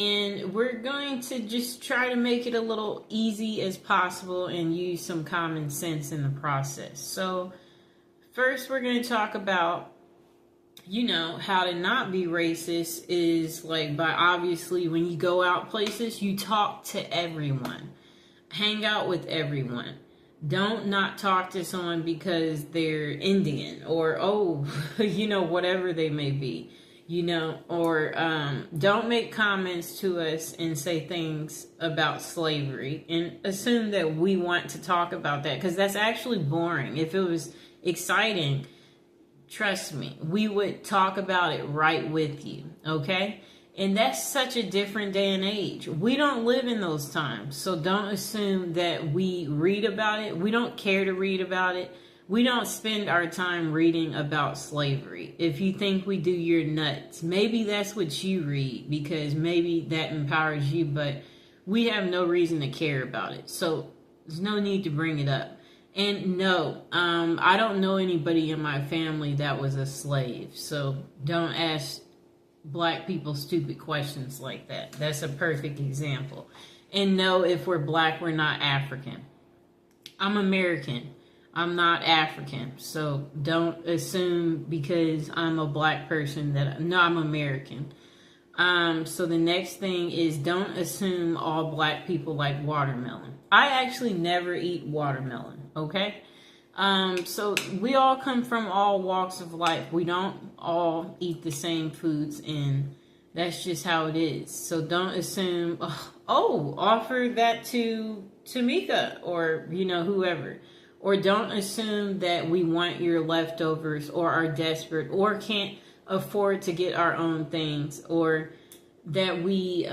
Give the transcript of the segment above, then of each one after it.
And we're going to just try to make it a little easy as possible and use some common sense in the process. So, first, we're going to talk about, how to not be racist is like by obviously when you go out places, you talk to everyone, hang out with everyone. Don't not talk to someone because they're Indian or, whatever they may be. Or don't make comments to us and say things about slavery and assume that we want to talk about that, because that's actually boring. If it was exciting, trust me, we would talk about it right with you, okay? And that's such a different day and age. We don't live in those times, so don't assume that we read about it. We don't care to read about it. We don't spend our time reading about slavery. If you think we do, you're nuts. Maybe that's what you read because maybe that empowers you, but we have no reason to care about it. So there's no need to bring it up. And no, I don't know anybody in my family that was a slave. So don't ask black people stupid questions like that. That's a perfect example. And no, if we're black, we're not African. I'm American. I'm not African, so don't assume because I'm a black person that, no, I'm American. So the next thing is don't assume all black people like watermelon. I actually never eat watermelon, okay? So we all come from all walks of life. We don't all eat the same foods, and that's just how it is. So don't assume, offer that to Tamika or, whoever. Or don't assume that we want your leftovers or are desperate or can't afford to get our own things, or that we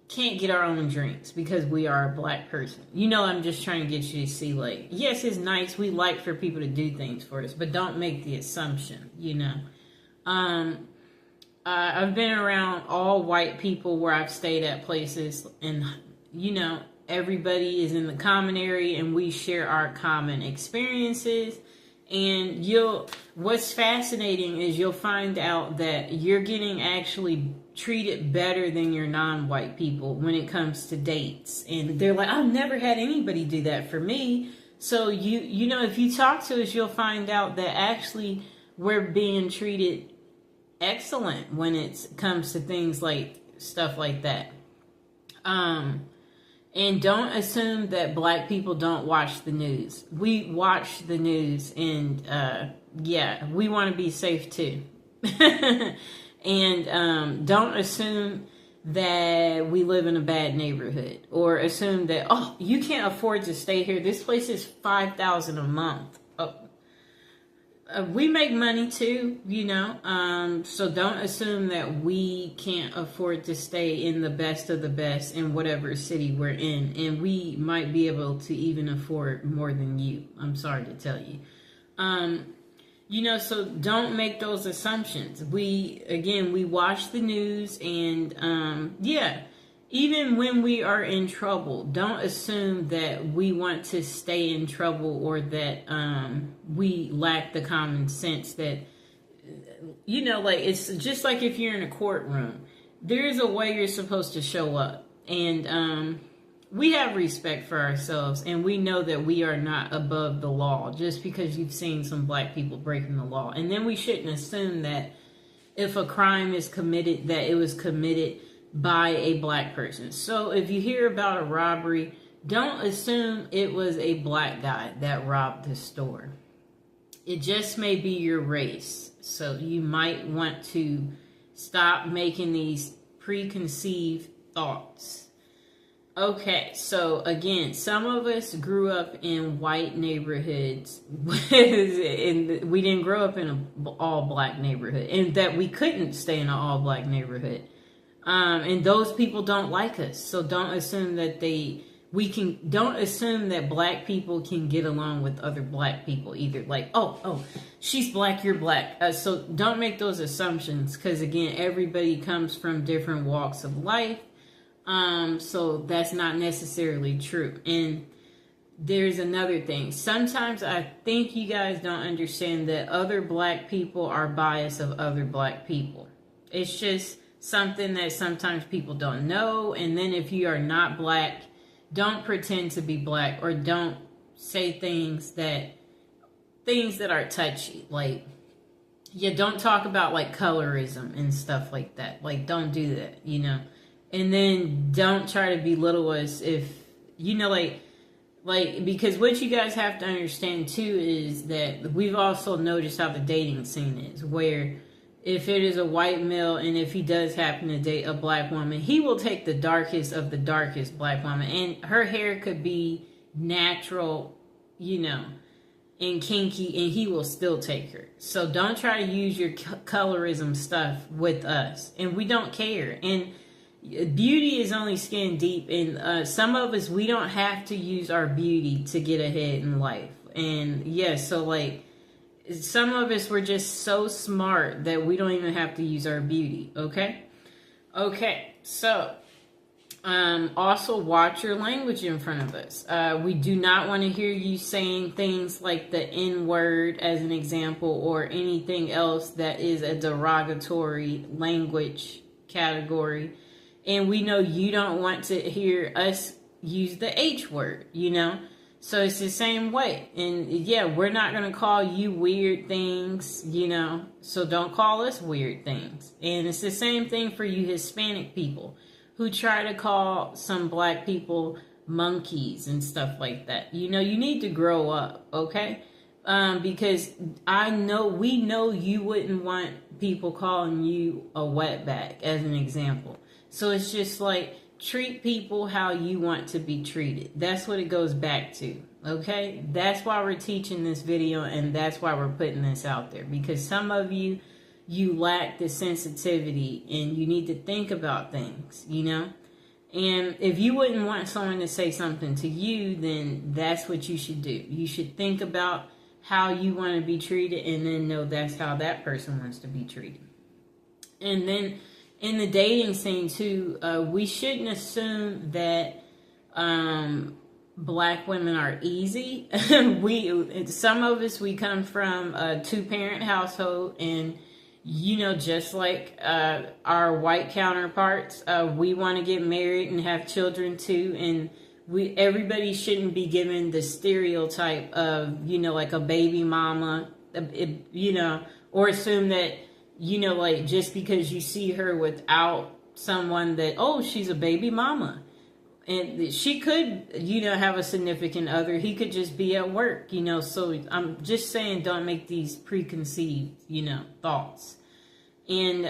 can't get our own drinks because we are a black person. I'm just trying to get you to see, like, yes, it's nice. We like for people to do things for us, but don't make the assumption, I've been around all white people where I've stayed at places, and, everybody is in the common area and we share our common experiences. And what's fascinating is you'll find out that you're getting actually treated better than your non-white people when it comes to dates. And they're like, I've never had anybody do that for me. So if you talk to us, you'll find out that actually we're being treated excellent when it comes to things like stuff like that. And don't assume that black people don't watch the news. We watch the news, and we want to be safe too. And don't assume that we live in a bad neighborhood, or assume that, you can't afford to stay here. This place is $5,000 a month. We make money too, so don't assume that we can't afford to stay in the best of the best in whatever city we're in, and we might be able to even afford more than you. I'm sorry to tell you. So don't make those assumptions. We watch the news, and even when we are in trouble, don't assume that we want to stay in trouble, or that we lack the common sense that, it's just like if you're in a courtroom, there's a way you're supposed to show up. And we have respect for ourselves, and we know that we are not above the law just because you've seen some black people breaking the law. And then we shouldn't assume that if a crime is committed, that it was committed by a black person. So if you hear about a robbery, don't assume it was a black guy that robbed the store. It just may be your race. So you might want to stop making these preconceived thoughts. Okay, so again, some of us grew up in white neighborhoods, and we didn't grow up in an all-black neighborhood, and that we couldn't stay in an all-black neighborhood. And those people don't like us. So don't assume that don't assume that black people can get along with other black people either. Like, she's black, you're black. So don't make those assumptions, because again, everybody comes from different walks of life. So that's not necessarily true. And there's another thing. Sometimes I think you guys don't understand that other black people are biased of other black people. It's just something that sometimes people don't know. And then if you are not black, don't pretend to be black, or don't say things that are touchy. Like, yeah, don't talk about like colorism and stuff like that. Like, don't do that, you know. And then don't try to belittle us if, you know, like, because what you guys have to understand too is that we've also noticed how the dating scene is, where if it is a white male and if he does happen to date a black woman, he will take the darkest of the darkest black woman, and her hair could be natural, you know, and kinky, and he will still take her. So don't try to use your colorism stuff with us, and we don't care. And beauty is only skin deep, and some of us, we don't have to use our beauty to get ahead in life. And yes, so like some of us, we're just so smart that we don't even have to use our beauty. Okay, so also watch your language in front of us. We do not want to hear you saying things like the N-word as an example, or anything else that is a derogatory language category. And we know you don't want to hear us use the H word, you know? So it's the same way. And yeah, we're not going to call you weird things, you know? So don't call us weird things. And it's the same thing for you Hispanic people who try to call some black people monkeys and stuff like that. You know, you need to grow up, okay? Because we know you wouldn't want people calling you a wetback as an example. So it's just like, treat people how you want to be treated. That's what it goes back to, okay? That's why we're teaching this video, and that's why we're putting this out there. Because some of you lack the sensitivity, and you need to think about things, you know? And if you wouldn't want someone to say something to you, then that's what you should do. You should think about how you want to be treated, and then know that's how that person wants to be treated. And then in the dating scene too, we shouldn't assume that black women are easy. Some of us, we come from a 2-parent household, and you know, just like our white counterparts, we want to get married and have children too. And everybody shouldn't be given the stereotype of, you know, like a baby mama, you know, or assume that, you know, like just because you see her without someone that, oh, she's a baby mama. And she could, you know, have a significant other. He could just be at work, you know. So I'm just saying, don't make these preconceived, you know, thoughts. And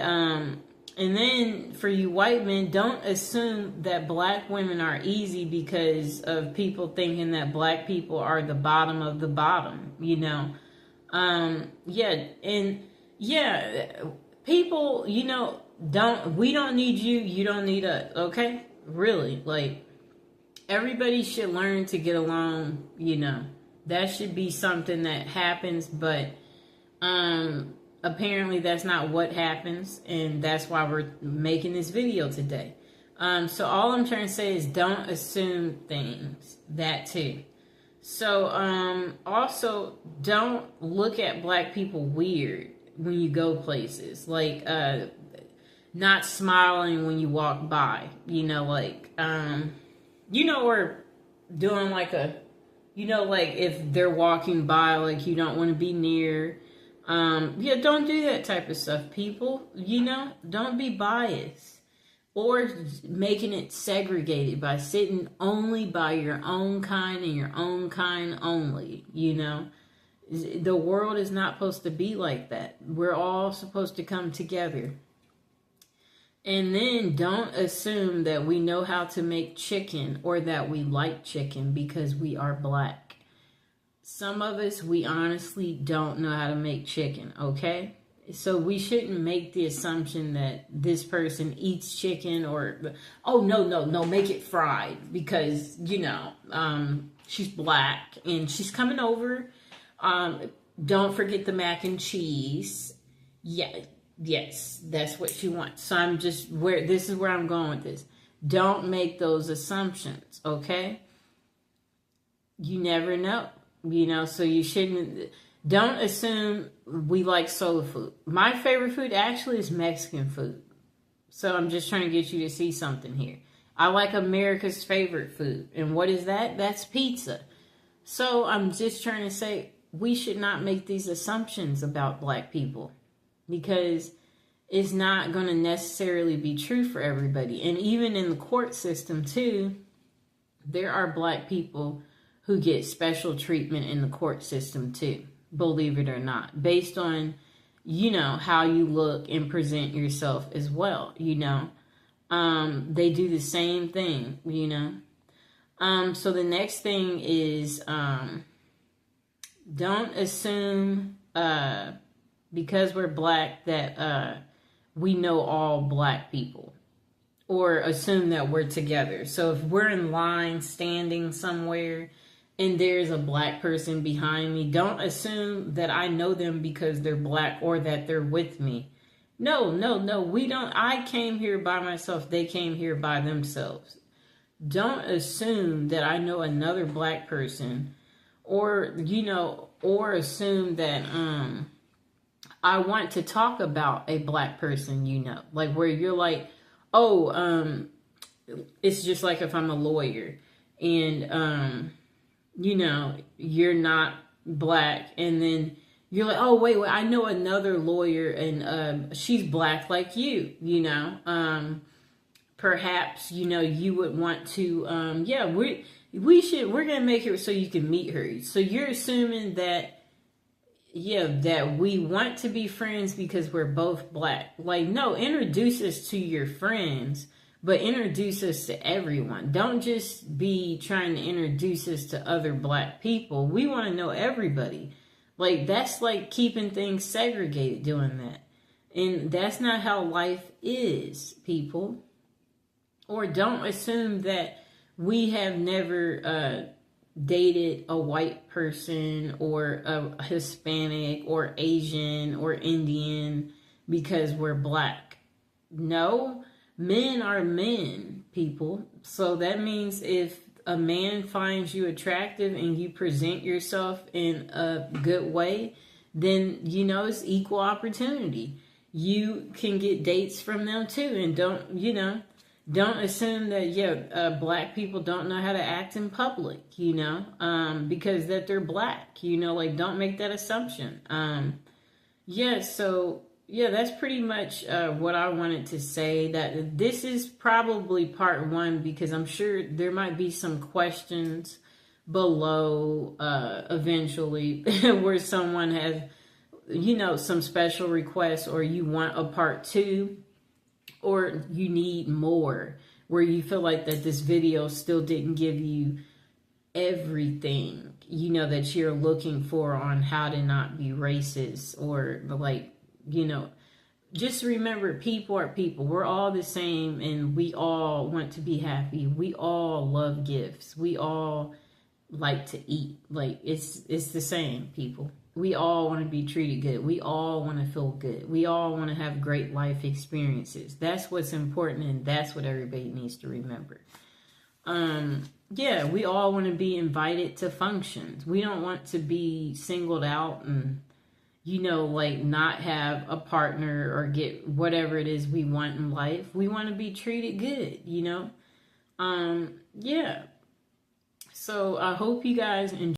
then for you white men, don't assume that black women are easy because of people thinking that black people are the bottom of the bottom, you know. People, you know, we don't need you, you don't need us, okay? Really, like, everybody should learn to get along, you know. That should be something that happens, but apparently that's not what happens, and that's why we're making this video today. So all I'm trying to say is don't assume things, that too. So also don't look at black people weird when you go places, like not smiling when you walk by, you know, like you know, or doing like a, you know, like if they're walking by, like you don't want to be near. Yeah, don't do that type of stuff, people. You know, don't be biased or making it segregated by sitting only by your own kind and your own kind only. You know, the world is not supposed to be like that. We're all supposed to come together. And then don't assume that we know how to make chicken or that we like chicken because we are black. Some of us, we honestly don't know how to make chicken, okay? So we shouldn't make the assumption that this person eats chicken or, oh, no, make it fried because, you know, she's black and she's coming over. Don't forget the mac and cheese. Yeah, yes, that's what she wants. So this is where I'm going with this. Don't make those assumptions, okay? You never know. You know, so you shouldn't, don't assume we like soul food. My favorite food actually is Mexican food. So I'm just trying to get you to see something here. I like America's favorite food. And what is that? That's pizza. So I'm just trying to say we should not make these assumptions about black people, because it's not going to necessarily be true for everybody. And even in the court system too, there are black people who get special treatment in the court system too, believe it or not, based on, you know, how you look and present yourself as well, you know. They do the same thing, you know. So the next thing is, don't assume, because we're black, that we know all black people, or assume that we're together. So if we're in line standing somewhere and there's a black person behind me, don't assume that I know them because they're black or that they're with me. No, we don't. I came here by myself. They came here by themselves. Don't assume that I know another black person, or, you know, or assume that, I want to talk about a black person, you know, like where you're like, oh, it's just like if I'm a lawyer and, you know, you're not black, and then you're like, oh, wait, I know another lawyer and, she's black like you know, perhaps, you know, you would want to, yeah, we're going to make it so you can meet her. So you're assuming that, yeah, that we want to be friends because we're both black. Like, no, introduce us to your friends, but introduce us to everyone. Don't just be trying to introduce us to other black people. We want to know everybody. Like, that's like keeping things segregated, doing that. And that's not how life is, people. Or don't assume that we have never dated a white person or a Hispanic or Asian or Indian because we're black. No, men are men, people. So that means if a man finds you attractive and you present yourself in a good way, then, you know, it's equal opportunity. You can get dates from them too. And don't, you know, don't assume that, yeah, black people don't know how to act in public, you know, because that they're black, you know, like, don't make that assumption. Yeah, so, yeah, that's pretty much what I wanted to say. That this is probably part one, because I'm sure there might be some questions below eventually where someone has, you know, some special requests, or you want a part two, or you need more, where you feel like that this video still didn't give you everything, you know, that you're looking for on how to not be racist, or like, you know, just remember, people are people. We're all the same, and we all want to be happy. We all love gifts. We all like to eat. Like, it's the same, people. We all want to be treated good. We all want to feel good. We all want to have great life experiences. That's what's important, and that's what everybody needs to remember. Yeah, we all want to be invited to functions. We don't want to be singled out and, you know, like, not have a partner or get whatever it is we want in life. We want to be treated good, you know? Yeah. So I hope you guys enjoy.